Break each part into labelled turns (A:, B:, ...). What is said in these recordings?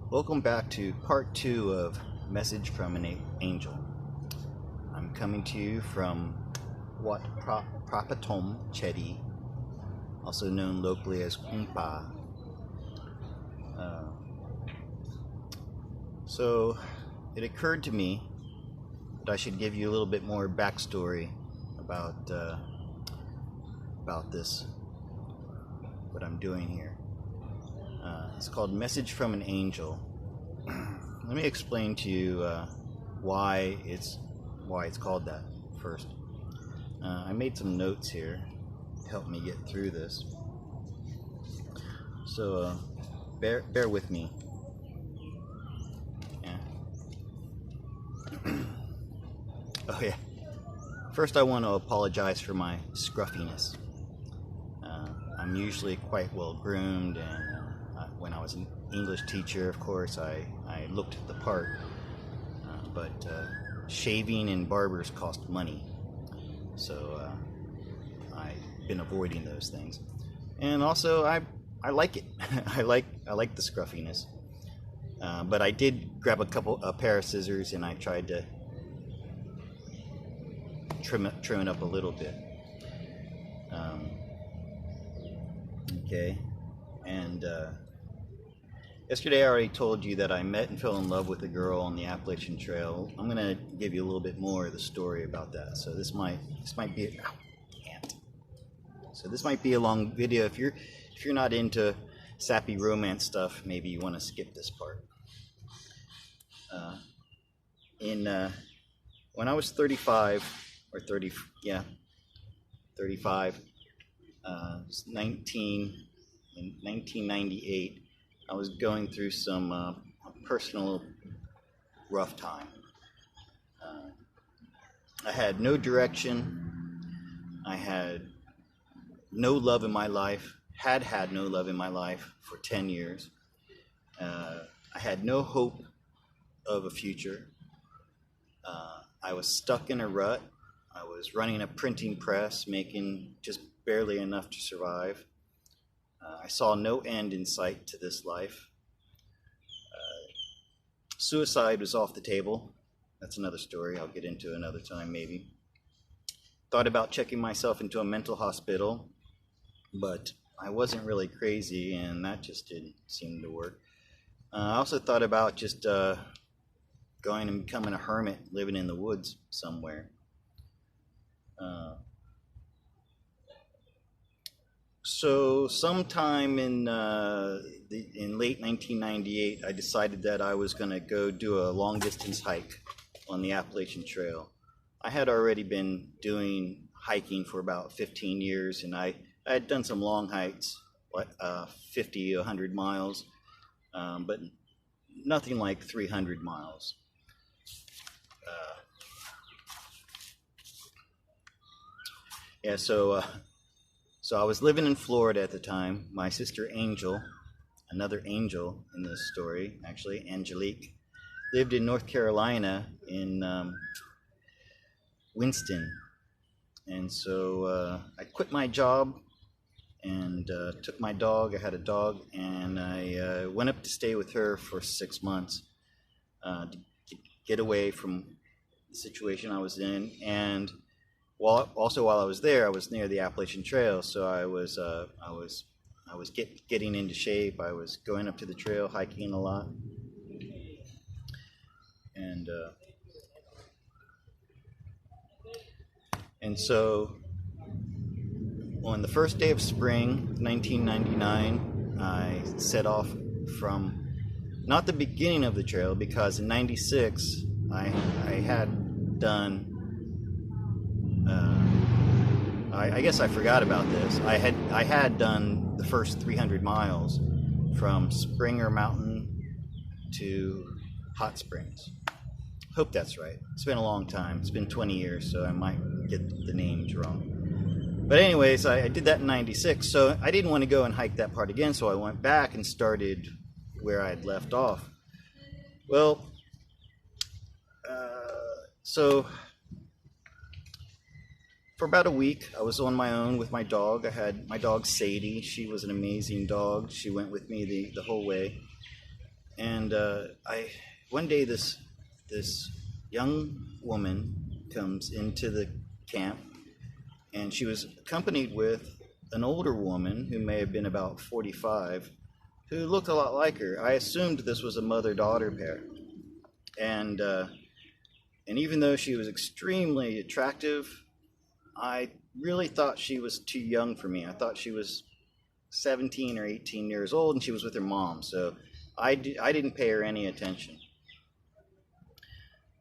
A: Welcome back to part 2 of Message from an Angel. I'm coming to you from Wat Prapatom Chedi, also known locally as Umpa. So it occurred to me that I should give you a little bit more backstory about this, what I'm doing here. It's called Message from an Angel. Let me explain to you why it's called that first. I made some notes here to help me get through this. So bear with me. Yeah. Oh yeah. First, I want to apologize for my scruffiness. I'm usually quite well groomed, and when I was an English teacher, of course, I looked the part, but shaving and barbers cost money, so I've been avoiding those things. And also, I like it. I like the scruffiness, but I did grab a pair of scissors and I tried to trim it up a little bit. Okay, and yesterday I already told you that I met and fell in love with a girl on the Appalachian Trail. I'm gonna give you a little bit more of the story about that. So this might be So this might be a long video. If you're not into sappy romance stuff, maybe you want to skip this part. When I was 35 or 30, yeah, 35, in 1998. I was going through some personal rough time. I had no direction. I had no love in my life. Had no love in my life for 10 years. I had no hope of a future. I was stuck in a rut. I was running a printing press, making just barely enough to survive. I saw no end in sight to this life. Suicide was off the table. That's another story I'll get into another time, maybe. Thought about checking myself into a mental hospital, but I wasn't really crazy, and that just didn't seem to work. I also thought about just going and becoming a hermit, living in the woods somewhere. So sometime in late 1998, I decided that I was going to go do a long distance hike on the Appalachian Trail. I had already been doing hiking for about 15 years, and I had done some long hikes, 50, 100 miles, but nothing like 300 miles. So I was living in Florida at the time. My sister Angel, another Angel in this story, actually, Angelique, lived in North Carolina in Winston. And so I quit my job and took my dog. I had a dog, and I went up to stay with her for 6 months to get away from the situation I was in. And while I was there, I was near the Appalachian Trail, so I was getting into shape. I was going up to the trail, hiking a lot, and so on the first day of spring, 1999, I set off from not the beginning of the trail, because in '96 I had done. I guess I forgot about this. I had done the first 300 miles from Springer Mountain to Hot Springs. Hope that's right. It's been a long time. It's been 20 years, so I might get the names wrong. But anyways, I did that in '96, so I didn't want to go and hike that part again, so I went back and started where I had left off. Well, so for about a week, I was on my own with my dog. I had my dog Sadie. She was an amazing dog. She went with me the whole way. And one day this young woman comes into the camp, and she was accompanied with an older woman who may have been about 45, who looked a lot like her. I assumed this was a mother-daughter pair, and even though she was extremely attractive, I really thought she was too young for me. I thought she was 17 or 18 years old, and she was with her mom, so I didn't pay her any attention.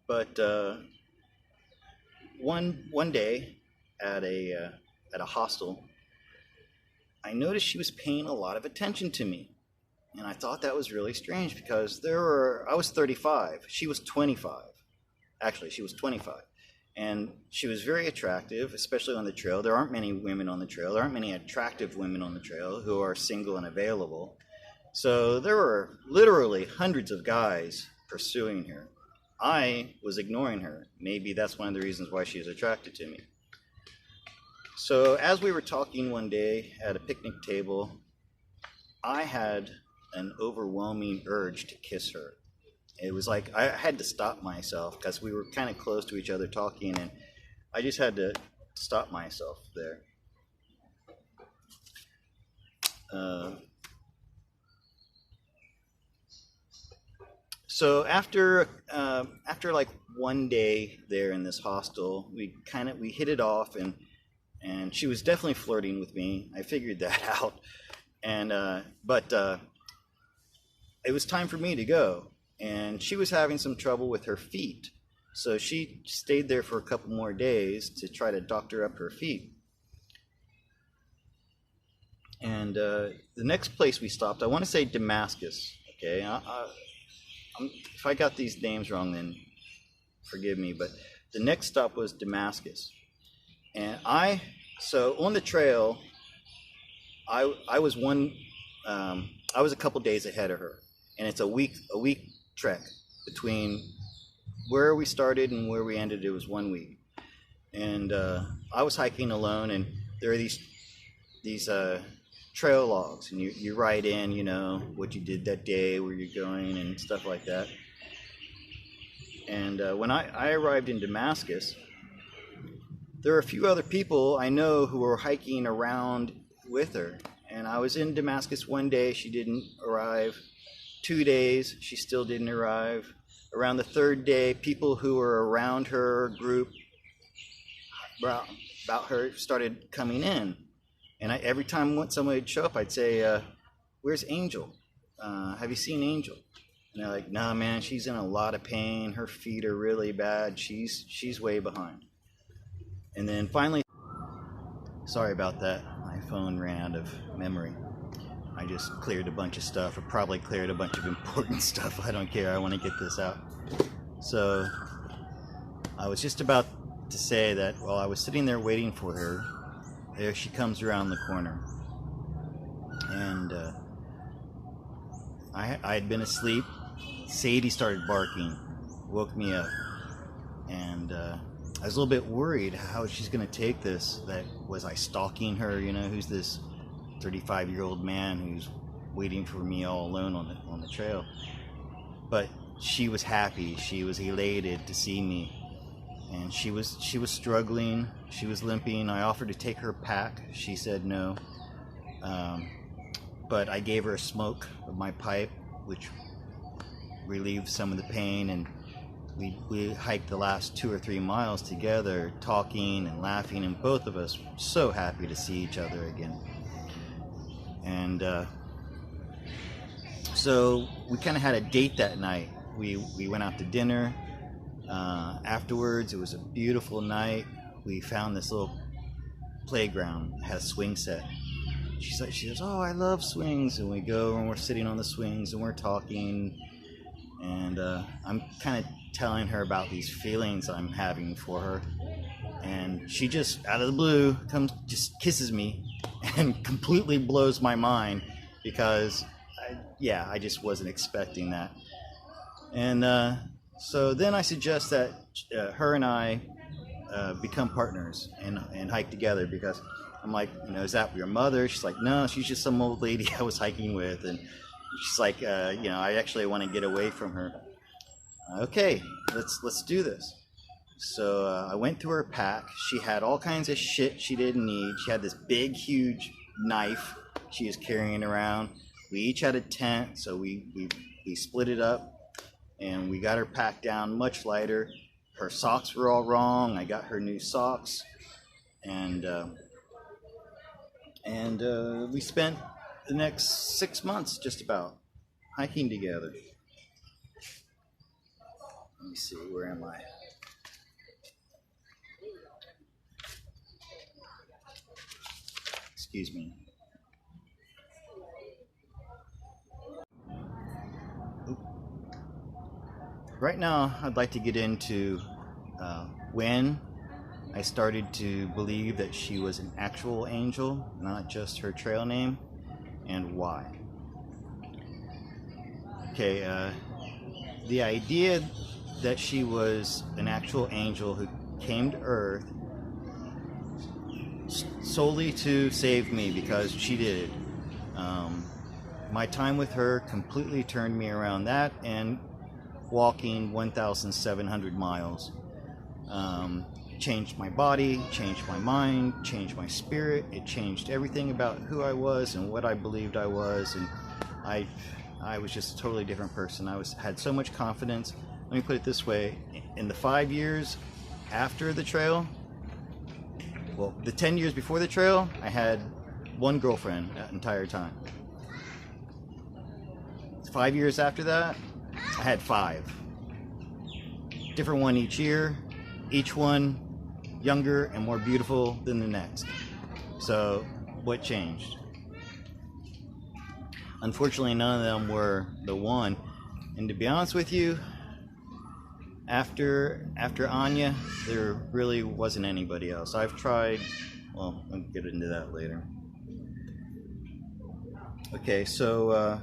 A: But one day at a hostel, I noticed she was paying a lot of attention to me, and I thought that was really strange because I was 35, she was 25. Actually, she was 25, and she was very attractive, especially on the trail. There aren't many women on the trail. There aren't many attractive women on the trail who are single and available. So there were literally hundreds of guys pursuing her. I was ignoring her. Maybe that's one of the reasons why she was attracted to me. So as we were talking one day at a picnic table, I had an overwhelming urge to kiss her. It was like I had to stop myself because we were kind of close to each other talking, and I just had to stop myself there. So after like one day there in this hostel, we hit it off, and she was definitely flirting with me. I figured that out, and but it was time for me to go, and she was having some trouble with her feet, so she stayed there for a couple more days to try to doctor up her feet. And the next place we stopped, I want to say Damascus. Okay, if I got these names wrong, then forgive me, but the next stop was Damascus. And so on the trail, I was a couple days ahead of her, and it's a week trek between where we started and where we ended. It was 1 week, and I was hiking alone, and there are these trail logs, and you write in, what you did that day, where you're going, and stuff like that. And when I arrived in Damascus, there are a few other people I know who were hiking around with her. And I was in Damascus one day, she didn't arrive. 2 days, she still didn't arrive. Around the third day, people who were around her group, about her, started coming in. And every time somebody would show up, I'd say, where's Angel? Have you seen Angel? And they're like, nah, man, she's in a lot of pain. Her feet are really bad. She's way behind. And then finally, sorry about that. My phone ran out of memory. I just cleared a bunch of stuff. I probably cleared a bunch of important stuff. I don't care. I want to get this out. So I was just about to say that while I was sitting there waiting for her, there she comes around the corner. And I had been asleep. Sadie started barking, woke me up. And I was a little bit worried how she's going to take this. That was I stalking her? Who's this 35-year-old man who's waiting for me all alone on the trail? But she was happy. She was elated to see me. And she was struggling. She was limping. I offered to take her pack. She said no. But I gave her a smoke of my pipe, which relieved some of the pain. And we hiked the last 2 or 3 miles together, talking and laughing, and both of us were so happy to see each other again. And so we kind of had a date that night. We went out to dinner. Afterwards, it was a beautiful night. We found this little playground that had a swing set. She says, oh, I love swings. And we go and we're sitting on the swings and we're talking. And I'm kind of telling her about these feelings I'm having for her. And she just, out of the blue, just kisses me and completely blows my mind because, I just wasn't expecting that. And so then I suggest that her and I become partners and hike together, because I'm like, is that your mother? She's like, no, she's just some old lady I was hiking with. And She's like, you know, I actually want to get away from her. Okay, let's do this. So I went through her pack. She had all kinds of shit she didn't need. She had this big, huge knife she was carrying around. We each had a tent, so we split it up, and we got her pack down much lighter. Her socks were all wrong. I got her new socks, and we spent the next 6 months just about hiking together. Let me see, where am I? Excuse me. Right now, I'd like to get into when I started to believe that she was an actual angel, not just her trail name, and why. Okay, the idea that she was an actual angel who came to Earth solely to save me, because she did. My time with her completely turned me around, that and walking 1,700 miles. Changed my body, changed my mind, changed my spirit. It changed everything about who I was and what I believed I was, and I was just a totally different person. Had so much confidence. Let me put it this way: in the 5 years after the trail, well, the 10 years before the trail, I had one girlfriend that entire time. 5 years after that, I had 5. Different one each year, each one younger and more beautiful than the next. So, what changed? Unfortunately, none of them were the one. And to be honest with you, after Anya, there really wasn't anybody else. I've tried, well, I'll get into that later. Okay, so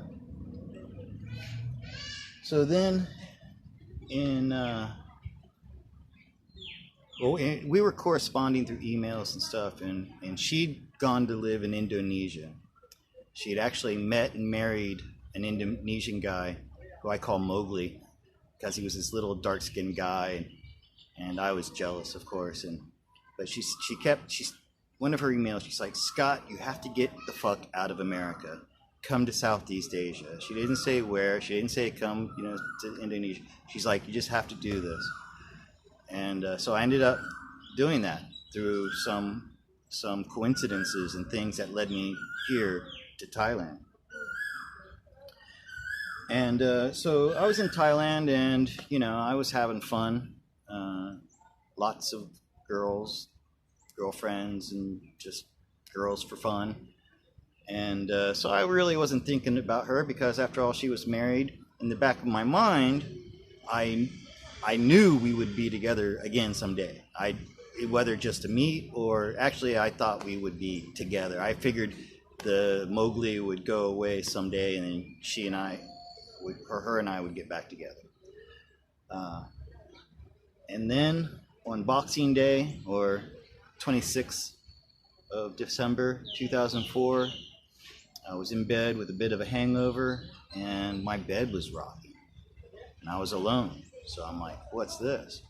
A: then we were corresponding through emails and stuff, and she'd gone to live in Indonesia. She had actually met and married an Indonesian guy who I call Mowgli, because he was this little dark-skinned guy, and I was jealous, of course. But one of her emails, she's like, "Scott, you have to get the fuck out of America. Come to Southeast Asia." She didn't say where. She didn't say come, to Indonesia. She's like, "You just have to do this." And so I ended up doing that through some coincidences and things that led me here to Thailand. And so I was in Thailand, and I was having fun. Lots of girlfriends, and just girls for fun. And so I really wasn't thinking about her, because after all, she was married. In the back of my mind, I knew we would be together again someday. Whether just to meet, or actually I thought we would be together. I figured the Mowgli would go away someday, and then her and I would get back together. And then on Boxing Day, or 26th of December 2004, I was in bed with a bit of a hangover, and my bed was rocking, and I was alone. So I'm like, what's this?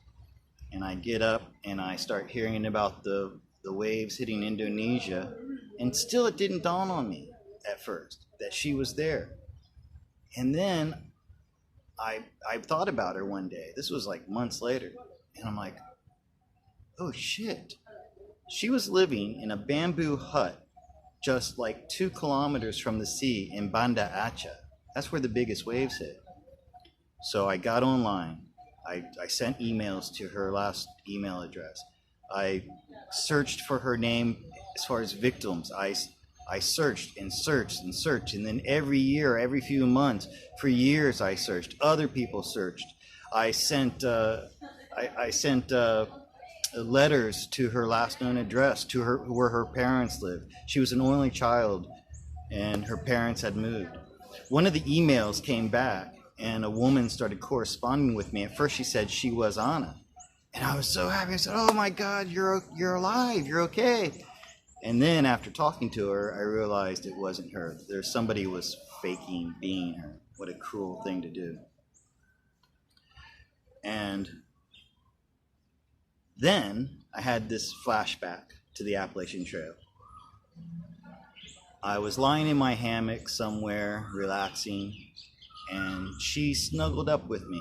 A: And I get up, and I start hearing about the waves hitting Indonesia, and still it didn't dawn on me at first that she was there. And then I thought about her one day. This was like months later, and I'm like, oh shit. She was living in a bamboo hut just like 2 kilometers from the sea in Banda Aceh. That's where the biggest waves hit. So I got online. I sent emails to her last email address. I searched for her name as far as victims. I searched and searched and searched, and then every year, every few months, for years I searched. Other people searched. I sent letters to her last known address, to her where her parents lived. She was an only child, and her parents had moved. One of the emails came back, and a woman started corresponding with me. At first, she said she was Anna, and I was so happy. I said, "Oh my God, you're alive. You're okay." And then after talking to her, I realized it wasn't her. Somebody was faking being her. What a cruel thing to do. And then I had this flashback to the Appalachian Trail. I was lying in my hammock somewhere, relaxing, and she snuggled up with me.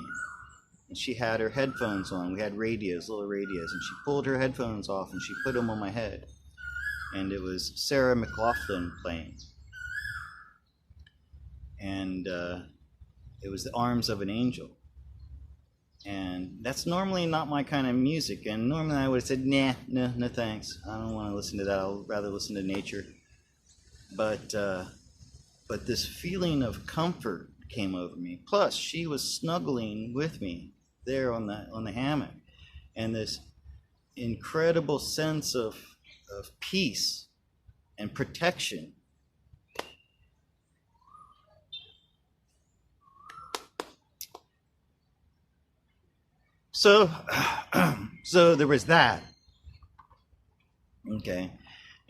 A: And she had her headphones on. We had radios, little radios, and she pulled her headphones off and she put them on my head. And it was Sarah McLachlan playing. And it was The Arms of an Angel. And that's normally not my kind of music. And normally I would have said, nah, no thanks. I don't want to listen to that. I'll rather listen to nature. But this feeling of comfort came over me. Plus, she was snuggling with me there on the hammock, and this incredible sense of peace and protection. So there was that. Okay.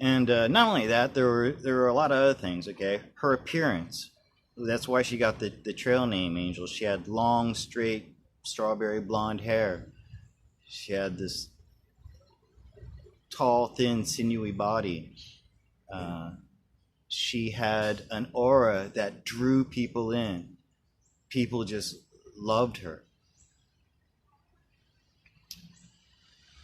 A: And not only that, there were a lot of other things, okay? Her appearance. That's why she got the trail name Angel. She had long, straight, strawberry blonde hair. She had this tall, thin, sinewy body. She had an aura that drew people in. People just loved her.